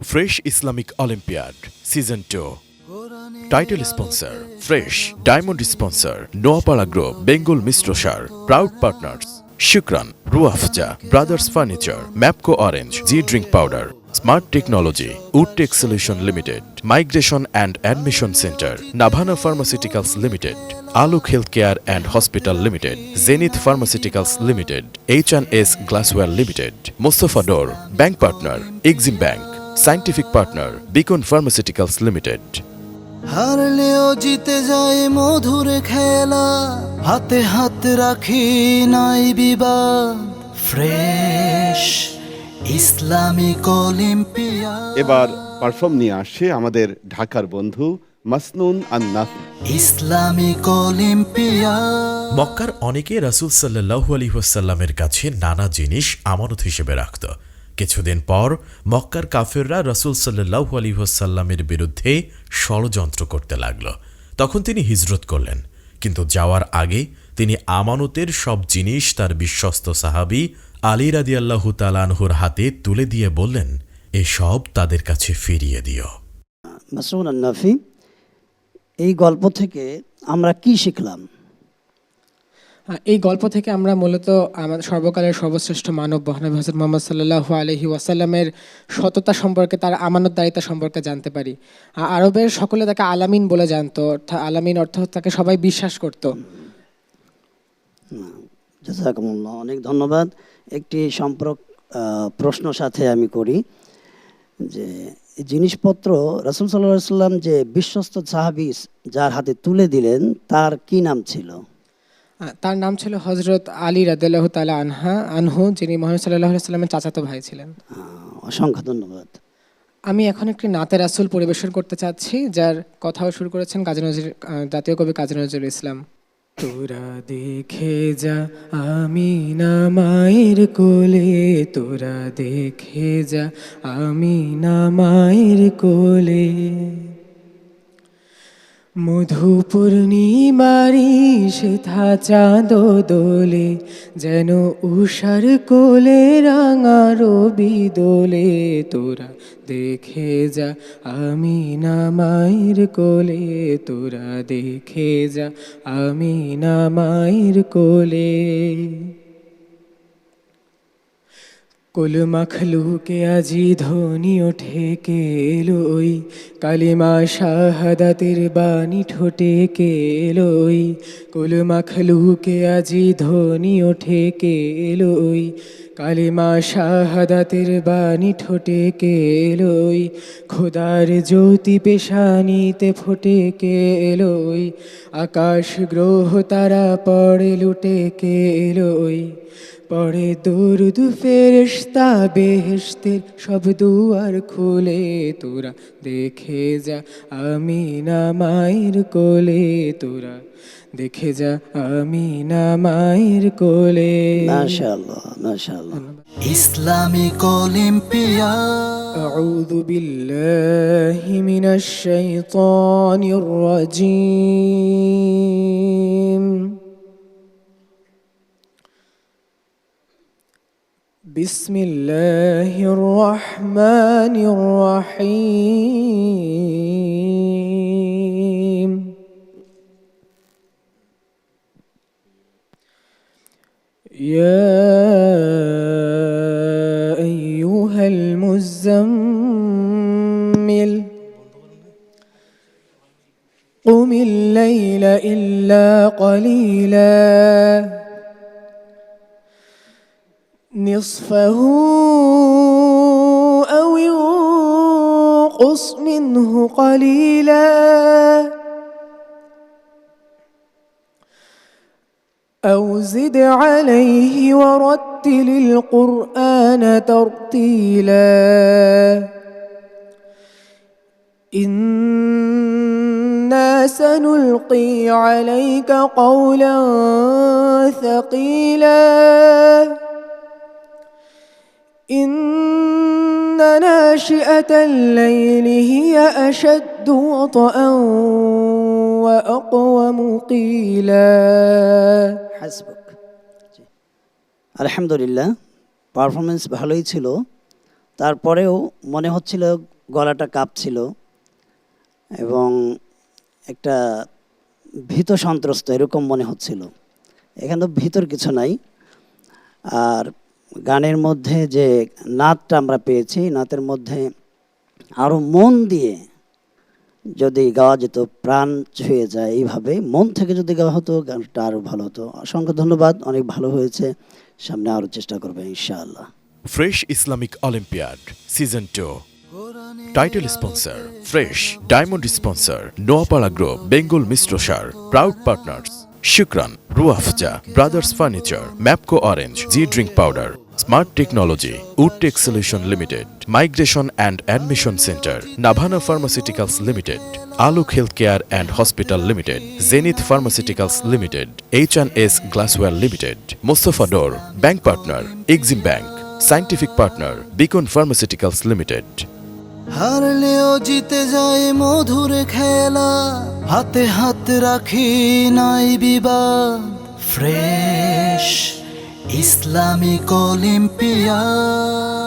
Fresh Islamic Olympiad Season 2. Title sponsor Fresh. Diamond sponsor Noapara Group, Bengal Mistrosar. Proud partners Shukran, Ruafja, Brothers Furniture, Mapco Orange, G Drink Powder, Smart Technology, Woodtech Solution Limited, Migration and Admission Center, Navana Pharmaceuticals Limited, Aluk Healthcare and Hospital Limited, Zenith Pharmaceuticals Limited, H&S Glassware Limited, Mustafa Door, Bank Partner, Exim Bank, Scientific Partner, Beacon Pharmaceuticals Limited. হারলেও জিতে যায় মধুর খেলা, হাতে হাত রাখি নাই বিবাদ। Fresh Islamic olympiad. এবার পারফর্ম নিয়ে আসছে আমাদের ঢাকার বন্ধু মাসনুন আন-নাফি। Islamic olympiad. মক্কার অনেকে রাসূল সাল্লাল্লাহু আলাইহি ওয়াসাল্লামের কাছে নানা জিনিস আমানত হিসেবে রাখত। কিছুদিন পর মক্কার কাফেররা রাসূল সাল্লাল্লাহু আলাইহি ওয়াসাল্লামের বিরুদ্ধে ষড়যন্ত্র করতে লাগল। তখন তিনি হিজরত করলেন, কিন্তু যাওয়ার আগে তিনি আমানতের সব জিনিস তার বিশ্বস্ত সাহাবী আলী রাদিয়াল্লাহু তাআলা আনহুর হাতে তুলে দিয়ে বললেন, এসব তাদের কাছে ফিরিয়ে দিও। মাসনুন আন-নাফি, এই গল্প থেকে আমরা কি শিখলাম? এই গল্প থেকে আমরা মূলত আমাদের সর্বকালের সর্বশ্রেষ্ঠ মানব মহানবী হযরত মুহাম্মদ সাল্লাল্লাহু আলাইহি ওয়াসাল্লামের সততা সম্পর্কে, তার আমানতদারিতা সম্পর্কে জানতে পারি। আরবের সকলে তাকে আলামিন বলে জানতো, অর্থাৎ আলামিন অর্থ তাকে সবাই বিশ্বাস করত। জাযাকুমুল্লাহ, অনেক ধন্যবাদ। একটি প্রশ্ন সাথে আমি করি যে জিনিসপত্র রাসূল সাল্লাল্লাহু আলাইহি ওয়াসাল্লাম যে বিশ্বস্ত সাহাবী যার হাতে তুলে দিলেন তার কি নাম ছিল? তার নাম ছিল হযরত আলী রাদিয়াল্লাহু তাআলা আনহু, যিনি মুহাম্মদ সাল্লাল্লাহু আলাইহি ওয়াসাল্লামের চাচাতো ভাই ছিলেন। অসংখ্য ধন্যবাদ। আমি এখন একটি নাতে রাসূল পরিবেশন করতে চাচ্ছি, যার কথাও শুরু করেছেন জাতীয় কবি কাজী নজরুল ইসলাম। তোরা দেখে যা আমিনা মায়ের কোলে, তোরা দেখে যা আমিনা মায়ের কোলে, মধু পূর্ণিমারি সেথা চাঁদ দোলে, যেন উষার কোলে রাঙা রবি দোলে, তোরা দেখে যা আমিনা মায়ের কোলে, তোরা দেখে যা আমিনা মায়ের কোলে। কুল মখলুকে আজি ধ্বনি ওঠে কে এলোই, কালিমা শাহাদাতের বাণী ঠোঁটে কে এলোই, কুল মখলুকে আজি ধ্বনি ওঠে কে এলোই, কালিমা শাহাদাতের বাণী ঠোঁটে কে এলোই, খোদার জ্যোতি পেশানিতে ফোটে কে এলোই, আকাশ গ্রহ তারা পড়ে লুটে কে এলোই, পড়ে দরুদ ফেরেশতা বেহেশতের সব দুয়ার খুলে, তোরা দেখে যা আমিনা মায়ের কোলে, তোরা দেখে যা আমিনা মায়ের কোলে। মাশাআল্লাহ, মাশাআল্লাহ। Islamic olympiad. আউযু বিল্লাহি মিনাশ শাইতানির রাজীম। বিসমিল্লাহির রহমানির রহিম। ইয়া আইয়ুহাল মুযাম্মিল কুমিল লাইলা ইল্লা ক্বালিলা نصفه أو ينقص منه قليلا أو زد عليه ورتل القرآن ترتيلا إنا سنلقي عليك قولا ثقيلا إن ناشئة الليل هي أشد وطئا وأقوم قيلا। হাসবুক। আলহামদুলিল্লাহ, পারফরমেন্স ভালোই ছিল। তারপরেও মনে হচ্ছিল গলাটা কাঁপছিল এবং একটা ভীত সন্ত্রস্ত এরকম মনে হচ্ছিল। এখানে তো ভিতর কিছু নাই। আর গানের মধ্যে যে নাতটা আমরা পেয়েছি, নাতের মধ্যে আরও মন দিয়ে যদি গাওয়া যেত, প্রাণ ছুঁয়ে যায়, এইভাবে মন থেকে যদি গাওয়া হতো গানটা আরও ভালো হতো। অসংখ্য ধন্যবাদ, অনেক ভালো হয়েছে, সামনে আরও চেষ্টা করবে ইনশাআল্লাহ। Fresh Islamic Olympiad Season 2. Title sponsor Fresh. Diamond sponsor Noapara Group, Bengal Mistrosar. Proud partners Shukran, Ruafja, Brothers Furniture, Mapco Orange, G Drink Powder, Smart Technology, Woodtech Solution Limited, Migration and Admission Center, Navana Pharmaceuticals Limited, Aluk Healthcare and Hospital Limited, Zenith Pharmaceuticals Limited, H&S Glassware Limited, Mustafa Door, Bank Partner, Exim Bank, Scientific Partner, Beacon Pharmaceuticals Limited. হারলেও জিতে যায় মধুর খেলা, হাতে হাত রাখি নাই বিবাদ। Fresh Islamic olympiad.